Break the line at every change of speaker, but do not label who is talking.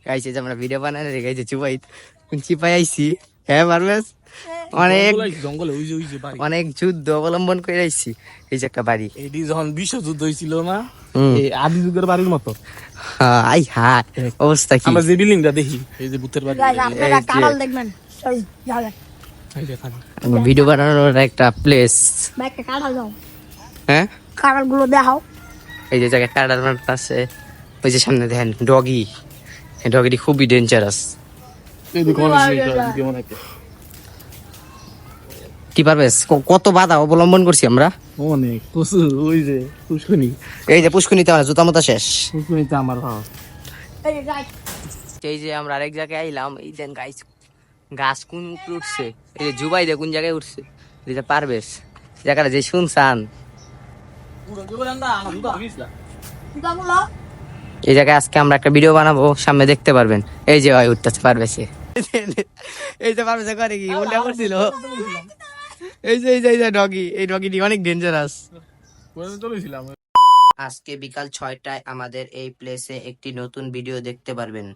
গাইছে যে আমরা ভিডিও বানাই রে গাইছে চুপাই চিপাই আইছি। হ্যাঁ পারবেস অনেক
জঙ্গলে ওই যে বাড়ি
অনেক যুদ্ধ অবলম্বন করে আইছি। এই যে একটা বাড়ি,
এটি যখন বিশ্বযুদ্ধ হয়েছিল না, এই আদি যুগের বাড়ির মতো।
আই হ্যাঁ অবস্থা কি।
আমরা যে বিল্ডিংটা দেখি, এই যে ভূতের বাড়ি,
আপনারা কাঁঠাল দেখবেন। চল যাও
এই যে থানা।
ভিডিও বানানোর একটা প্লেস।
ব্যাগটা কাঁঠাল দাও,
হ্যাঁ
কাঁঠালগুলো দেখাও।
এই যে জায়গায় কাটার আছে, ওই যে সামনে দেখেন ডগি, এই ডগিটি খুবই ডেঞ্জারাস।
এই যে কোন ভিডিও বানাইতে
কি পারবেস কত বাধা অবলম্বন করছি আমরা।
অনেক প্রচুর। ওই যে পুষ্কনি,
এই যে পুষ্কনিতে আমার জুতা মতো শেষ।
পুষ্কনিতে আমার ভাব।
এই যে যাই
এই যে আমরা আরেক জায়গায় আইলাম, এই দেন গাছ গাছ কোন উপরে উঠছে, এই যে জুবাই দে কোন জায়গায় উঠছে, এই যে পারবেস জায়গাটা যে শুনছান।
জুতাগুলো
এই জায়গায় আজকে আমরা একটা ভিডিও বানাবো, সামনে দেখতে পারবেন। এই যে ভাই উঠতেছে পারবেসে, এই যে পারবেসে করে কি উল্টা করছিল। এই যে ডগি, এই ডগিটি অনেক ডেঞ্জারাস। আজকে বিকাল 6টায় আমাদের এই প্লেসে একটি নতুন ভিডিও দেখতে পারবেন।